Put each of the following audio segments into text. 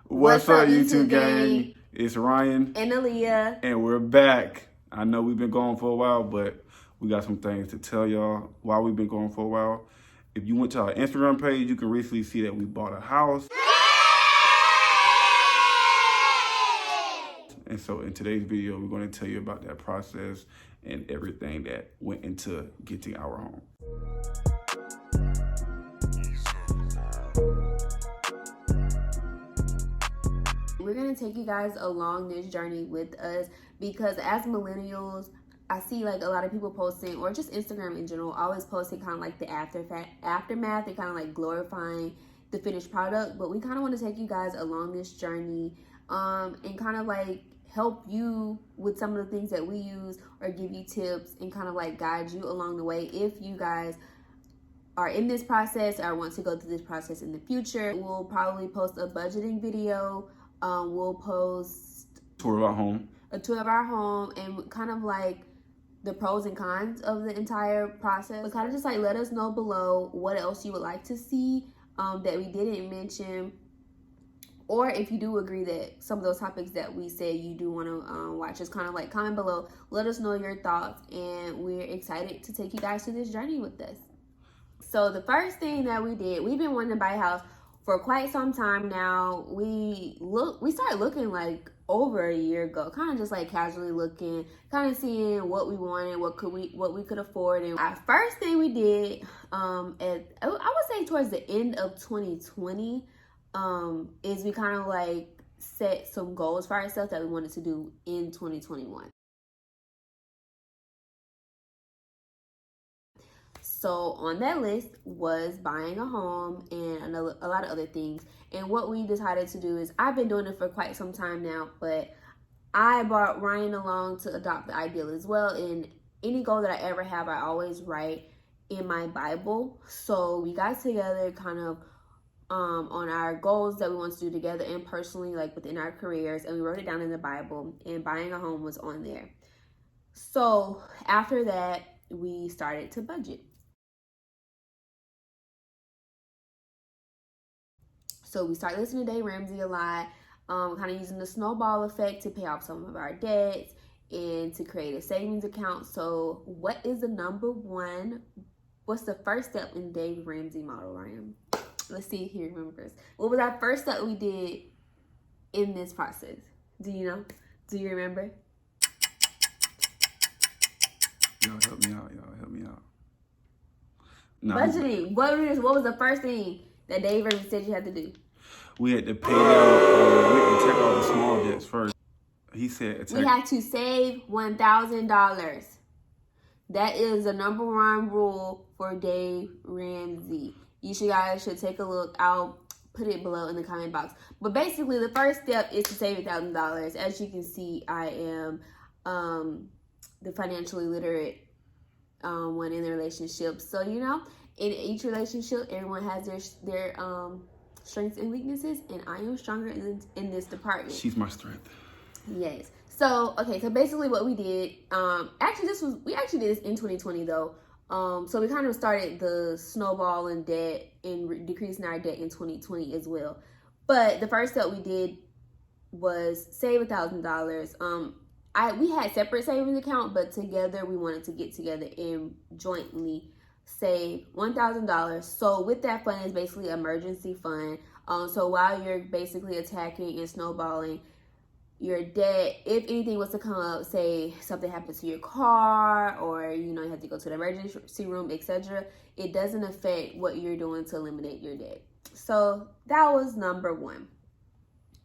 What's up, YouTube gang? It's Ryan and Aaliyah, and we're back. I know we've been gone for a while, but we got some things to tell y'all why we've been gone for a while. If you went to our Instagram page, you can recently see that we bought a house. And so in today's video, we're going to tell you about that process and everything that went into getting our home. we're going to take you guys along this journey with us because as millennials, I see like a lot of people posting, or just Instagram in general, always posting kind of like the aftermath and kind of like glorifying the finished product. But we kind of want to take you guys along this journey and kind of like help you with some of the things that we use, or give you tips and kind of like guide you along the way if you guys are in this process or want to go through this process in the future. We'll probably post a budgeting video. We'll post a tour of our home and kind of like the pros and cons of the entire process. But kind of just like let us know below what else you would like to see that we didn't mention, or if you do agree that some of those topics that we said you do want to watch, just kind of like comment below, let us know your thoughts, and we're excited to take you guys through this journey with us. So the first thing that we did, we've been wanting to buy a house for quite some time now. We started looking like over a year ago, kind of just like casually looking, kind of seeing what we wanted, what we could afford. And our first thing we did, I would say towards the end of 2020, is we kind of like set some goals for ourselves that we wanted to do in 2021. So on that list was buying a home and a lot of other things. And what we decided to do is, I've been doing it for quite some time now, but I brought Ryan along to adopt the ideal as well. And any goal that I ever have, I always write in my Bible. So we got together kind of on our goals that we want to do together and personally, like within our careers, and we wrote it down in the Bible, and buying a home was on there. So after that, we started to budget. So we started listening to Dave Ramsey a lot, kind of using the snowball effect to pay off some of our debts and to create a savings account. So what is the what's the first step in Dave Ramsey model, Ryan? Let's see if he remembers. What was our first step we did in this process? Do you know? Do you remember? Y'all help me out. No, budgeting. What was the first thing that Dave Ramsey said you had to do? We had to pay down, we had to take all the small debts first. He said we had to save $1,000. That is the number one rule for Dave Ramsey. You guys should take a look. I'll put it below in the comment box. But basically, the first step is to save $1,000. As you can see, I am the financially literate one in the relationship. So, you know, in each relationship, everyone has their strengths and weaknesses, and I am stronger in this department. She's my strength. Yes. So, okay, so basically what we did, we actually did this in 2020 though. So we kind of started the snowball in debt and decreasing our debt in 2020 as well. But the first step we did was save $1,000. We had separate savings account, but together we wanted to get together and jointly save $1,000. So with that fund is basically emergency fund. So while you're basically attacking and snowballing your debt, if anything was to come up, say something happens to your car, or you have to go to the emergency room, etc., it doesn't affect what you're doing to eliminate your debt. So that was number one.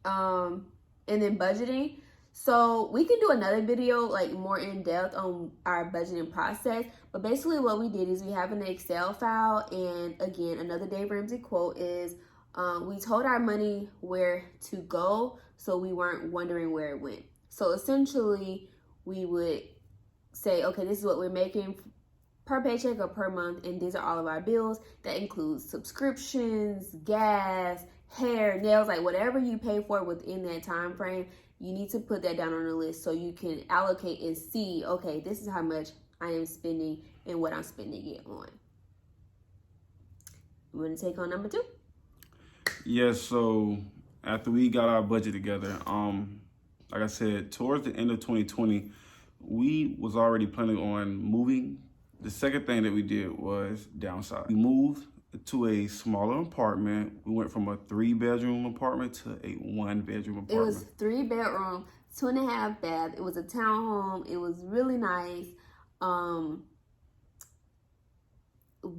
And then budgeting. So we can do another video like more in depth on our budgeting process, but basically what we did is we have an Excel file, and again, another Dave Ramsey quote is, we told our money where to go, so we weren't wondering where it went. So essentially, we would say, okay, this is what we're making per paycheck or per month, and these are all of our bills. That includes subscriptions, gas, hair, nails, like whatever you pay for within that time frame. You need to put that down on the list so you can allocate and see, okay, this is how much I am spending and what I'm spending it on. You want to take on number two? Yes, so after we got our budget together, like I said, towards the end of 2020, we was already planning on moving. The second thing that we did was downsize. We moved to a smaller apartment. We went from a 3-bedroom apartment to a 1-bedroom apartment. It was 3-bedroom, 2.5 bath. It was a townhome. It was really nice.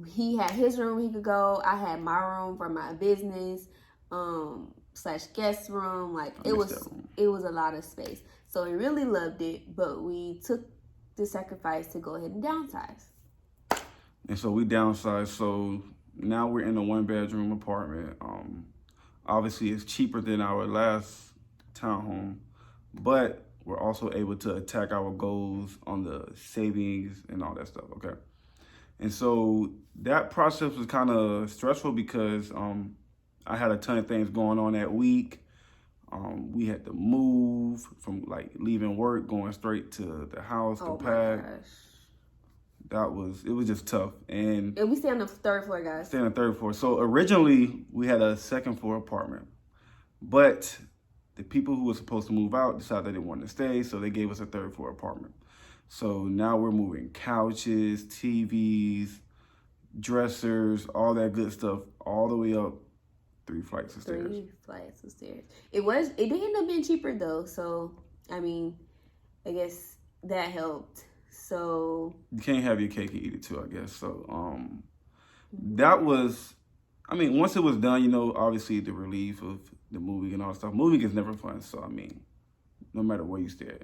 He had his room he could go. I had my room for my business, / guest room. Like it was a lot of space. So we really loved it, but we took the sacrifice to go ahead and downsize. And so we downsized. So now we're in a 1-bedroom apartment. Obviously it's cheaper than our last townhome, but we're also able to attack our goals on the savings and all that stuff, okay? And so that process was kind of stressful because I had a ton of things going on that week. We had to move from like leaving work, going straight to the house to pack. It was just tough. And we stay on the 3rd floor, guys. Stay on the 3rd floor. So originally we had a 2nd floor apartment, but the people who were supposed to move out decided they didn't want to stay, so they gave us a 3rd floor apartment. So now we're moving couches, TVs, dressers, all that good stuff, all the way up 3 flights of stairs. 3 flights of stairs. It did end up being cheaper though, so I mean, I guess that helped. So you can't have your cake and eat it too, I guess. So that was, I mean, once it was done, you know, obviously the relief of the moving and all that stuff. Moving is never fun, so I mean, no matter where you stay at,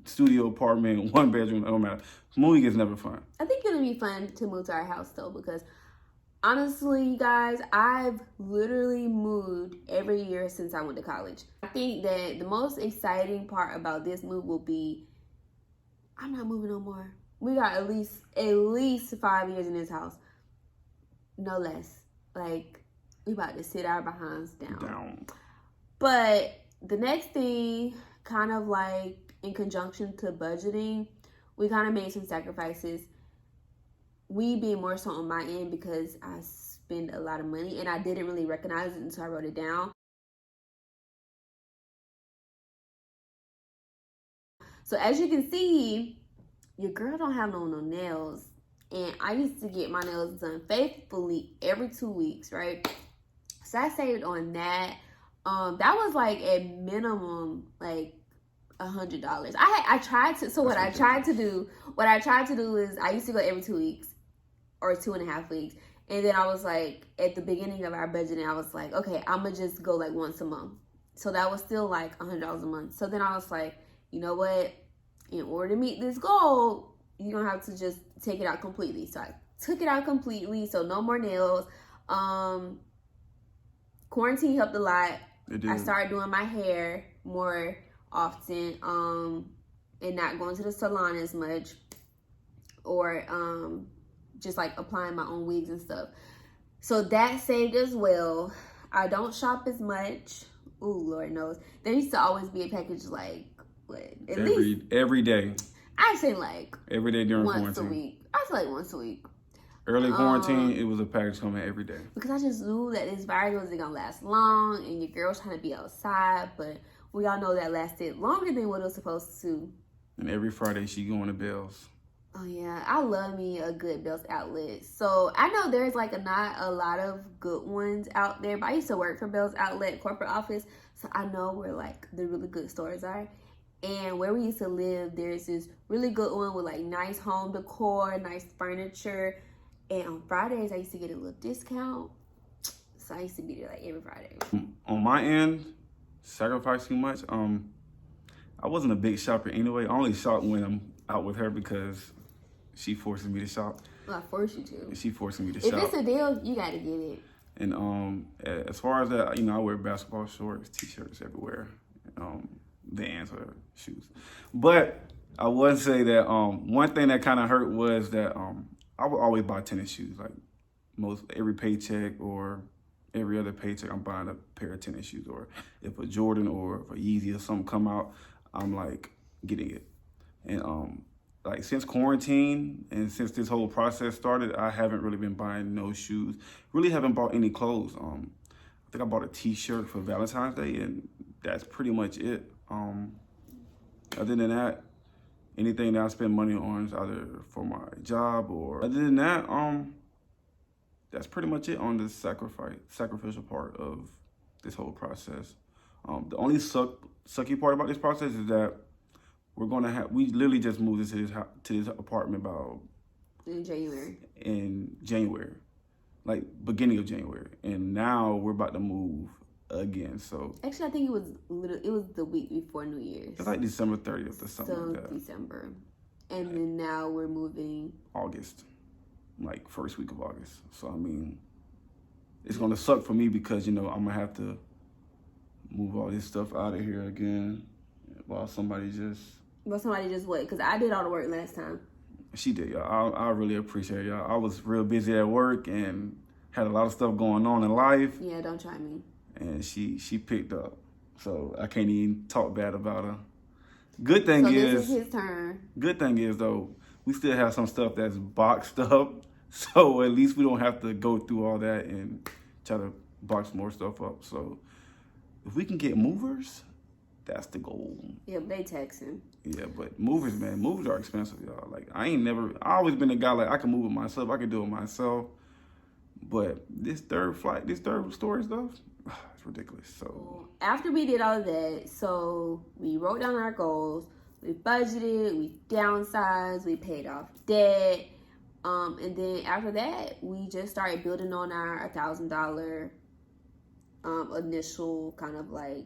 studio apartment, 1-bedroom, no matter. Moving is never fun. I think it'll be fun to move to our house though, because honestly, guys, I've literally moved every year since I went to college. I think that the most exciting part about this move will be I'm not moving no more. We got at least 5 years in this house. No less. Like, we about to sit our behinds down. But the next thing, kind of like in conjunction to budgeting, we kind of made some sacrifices. We being more so on my end because I spend a lot of money and I didn't really recognize it until I wrote it down. So as you can see, your girl don't have no nails. And I used to get my nails done faithfully every 2 weeks, right? So I saved on that. That was like at minimum like $100. I tried to. So what I tried to do is I used to go every 2 weeks or 2.5 weeks, and then I was like at the beginning of our budgeting, I was like, okay, I'm gonna just go like once a month. So that was still like $100 a month. So then I was like, you know what? In order to meet this goal, you're gonna have to just take it out completely. So I took it out completely. So no more nails. Quarantine helped a lot. I started doing my hair more often, and not going to the salon as much, or just like applying my own wigs and stuff. So that saved as well. I don't shop as much. Ooh, Lord knows. There used to always be a package like what? Every day. I say like every day during once quarantine. A week. I say like once a week. Early quarantine, it was a package coming every day. Because I just knew that this virus wasn't gonna last long, and your girl's trying to be outside, but we all know that lasted longer than what it was supposed to. And every Friday she going to Bell's. Oh yeah, I love me a good Bell's outlet. So I know there's like not a lot of good ones out there, but I used to work for Bell's outlet corporate office, so I know where like the really good stores are. And where we used to live, there's this really good one with like nice home decor, nice furniture. And on Fridays, I used to get a little discount. So I used to be there like every Friday. On my end, sacrificing much. I wasn't a big shopper anyway. I only shop when I'm out with her because she forces me to shop. Well, I force you to. She forcing me to shop. If it's a deal, you got to get it. And as far as that, you know, I wear basketball shorts, t-shirts everywhere. Vans or shoes. But I would say that one thing that kind of hurt was that I would always buy tennis shoes. Like every paycheck or every other paycheck, I'm buying a pair of tennis shoes. Or if a Jordan or if a Yeezy or something come out, I'm like getting it. And like since quarantine and since this whole process started, I haven't really been buying no shoes. Really haven't bought any clothes. think I bought a T-shirt for Valentine's Day, and that's pretty much it. Other than that, anything that I spend money on is either for my job or other than that, that's pretty much it on the sacrificial part of this whole process. The only sucky part about this process is that we literally just moved into this apartment about in January, like beginning of January, and now we're about to move again. So actually, I think it was the week before New Year's. It's like December 30th or something like that. December, and then now we're moving August, like first week of August. So I mean, it's gonna suck for me because I'm gonna have to move all this stuff out of here again while somebody just what? Because I did all the work last time. She did, y'all. I really appreciate y'all. I was real busy at work and had a lot of stuff going on in life. Yeah, don't try me. And she picked up, so I can't even talk bad about her. Good thing this is his turn. Good thing is though, we still have some stuff that's boxed up, so at least we don't have to go through all that and try to box more stuff up. So if we can get movers, that's the goal. Yeah, they texting. Yeah, but movers are expensive, y'all. Like I always been a guy like I can move it myself, I can do it myself. But this third story stuff, it's ridiculous. So after we did all of that, so we wrote down our goals, we budgeted, we downsized, we paid off debt, and then after that, we just started building on our $1,000 initial kind of like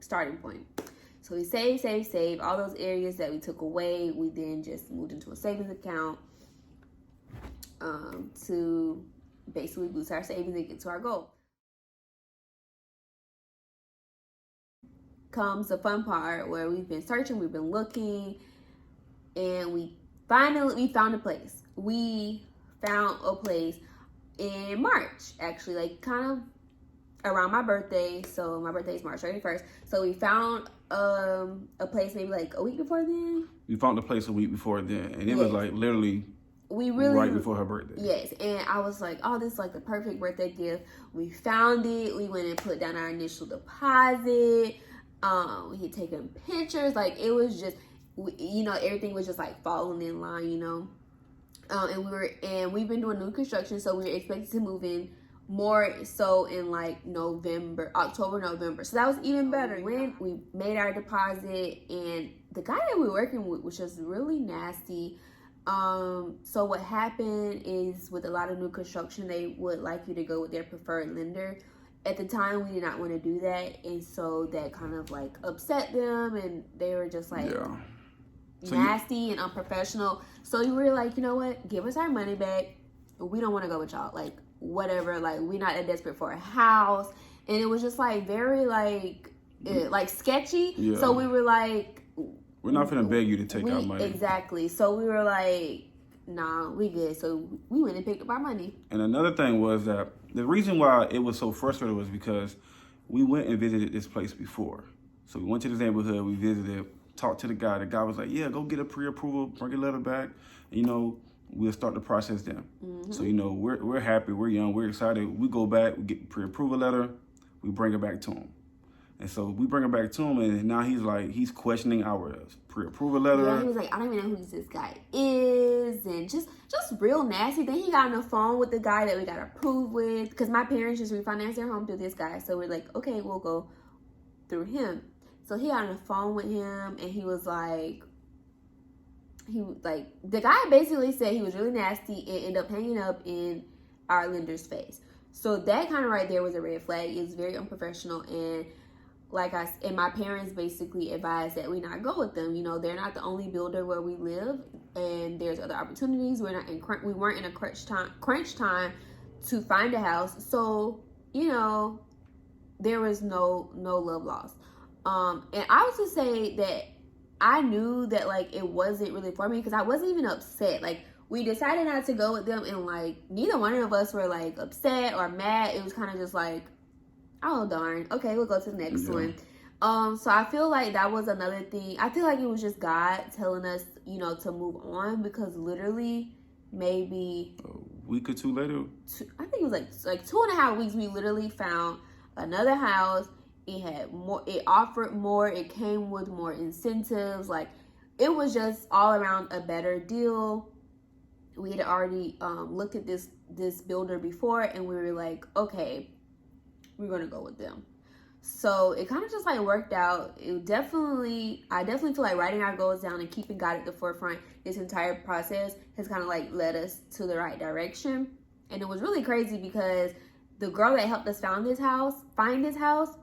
starting point. So we save all those areas that we took away. We then just moved into a savings account to basically boost our savings and get to our goal. Comes the fun part where we've been searching, we've been looking, and we found a place. We found a place in March, actually, like kind of around my birthday. So my birthday is March 31st. So we found a place maybe like a week before then. We found the place a week before then, and it was like literally right before her birthday. Yes, and I was like, oh, this is like the perfect birthday gift. We found it. We went and put down our initial deposit. We had taken pictures. Like it was just, everything was just like falling in line, and we've been doing new construction, so we were expected to move in more so in like October, November. So that was even better. When we made our deposit, and the guy that we were working with was just really nasty. So what happened is with a lot of new construction, they would like you to go with their preferred lender. At the time, we did not want to do that, and so that kind of like upset them, and they were just like nasty and unprofessional. So we were like, you know what? Give us our money back. We don't want to go with y'all. Like whatever. Like we're not that desperate for a house, and it was just like very like sketchy. Yeah. So we were like, we're not gonna beg you to take our money. Exactly. So we were like, nah, we good. So we went and picked up our money. And another thing was that the reason why it was so frustrating was because we went and visited this place before. So we went to this neighborhood, we visited, talked to the guy. The guy was like, yeah, go get a pre-approval, bring your letter back. We'll start the process then. Mm-hmm. So, we're happy, we're young, we're excited. We go back, we get the pre-approval letter, we bring it back to him. And so we bring it back to him, and now he's questioning our pre-approval letter. Yeah, he was like, I don't even know who this guy is, and just real nasty. Then he got on the phone with the guy that we got approved with, because my parents just refinanced their home through this guy. So we're like, okay, we'll go through him. So he got on the phone with him, and he was like, the guy basically said he was really nasty and ended up hanging up in our lender's face. So that kind of right there was a red flag. It was very unprofessional, and and my parents basically advised that we not go with them. They're not the only builder where we live, and there's other opportunities. We weren't in a crunch time to find a house. So, there was no love lost. And I was to say that I knew that it wasn't really for me, because I wasn't even upset. We decided not to go with them, and neither one of us were upset or mad. It was kind of just oh darn, okay, we'll go to the next one. So I feel like that was another thing. I feel like it was just God telling us, to move on, because literally maybe a week or two later, I think it was like 2.5 weeks, we literally found another house. It had more, it offered more, it came with more incentives. Like, it was just all around a better deal. We had already looked at this builder before, and we were like, okay, we're gonna go with them. So it kind of just like worked out. I definitely feel like writing our goals down and keeping God at the forefront this entire process has kind of like led us to the right direction. And it was really crazy because the girl that helped us find this house,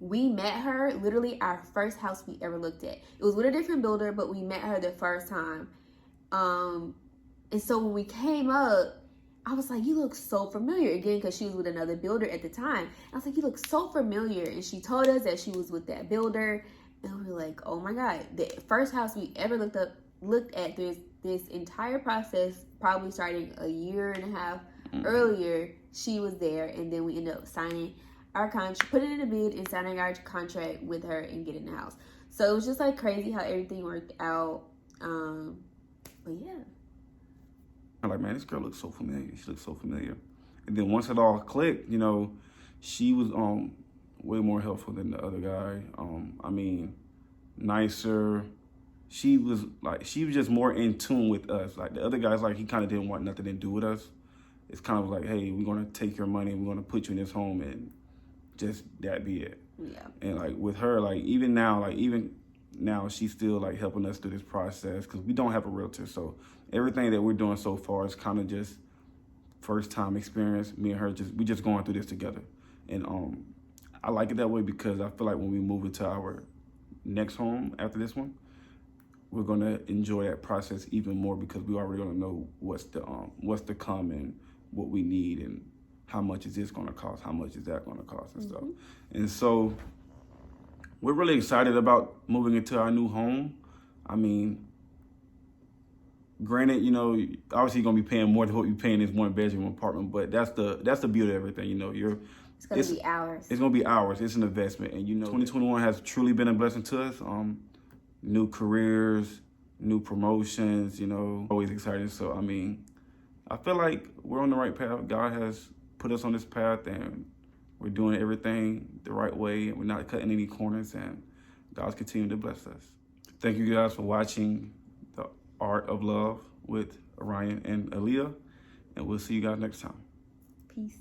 we met her literally our first house we ever looked at. It was with a different builder, but we met her the first time. And so when we came up, I was like, you look so familiar, again, because she was with another builder at the time. I was like, you look so familiar. And she told us that she was with that builder. And we were like, oh my God. The first house we ever looked at this entire process, probably starting a year and a half earlier, she was there. And then we ended up signing our contract, putting in a bid and signing our contract with her and getting the house. So it was just like crazy how everything worked out. But yeah. I'm like, man, this girl looks so familiar. She looks so familiar. And then once it all clicked, you know, she was way more helpful than the other guy. I mean, nicer. She was just more in tune with us. Like the other guys, like he kind of didn't want nothing to do with us. It's kind of like, hey, we're gonna take your money, we're gonna put you in this home, and just that be it. Yeah. And like with her, like even now, she's still like helping us through this process because we don't have a realtor. So everything that we're doing so far is kind of just first time experience. Me and her we just going through this together. And I like it that way because I feel like when we move into our next home after this one, we're gonna enjoy that process even more because we already gonna know what's to come and what we need and how much is this gonna cost, how much is that gonna cost and stuff. And so we're really excited about moving into our new home. I mean, granted, you know, obviously you're gonna be paying more than what you're paying in this one bedroom apartment, but that's the beauty of everything, you know. It's gonna be ours. It's gonna be ours. It's an investment, and you know, 2021 has truly been a blessing to us. New careers, new promotions, you know, always exciting. So I mean, I feel like we're on the right path. God has put us on this path, and we're doing everything the right way, and we're not cutting any corners, and God's continuing to bless us. Thank you guys for watching The Art of Love with Orion and Aaliyah, and we'll see you guys next time. Peace.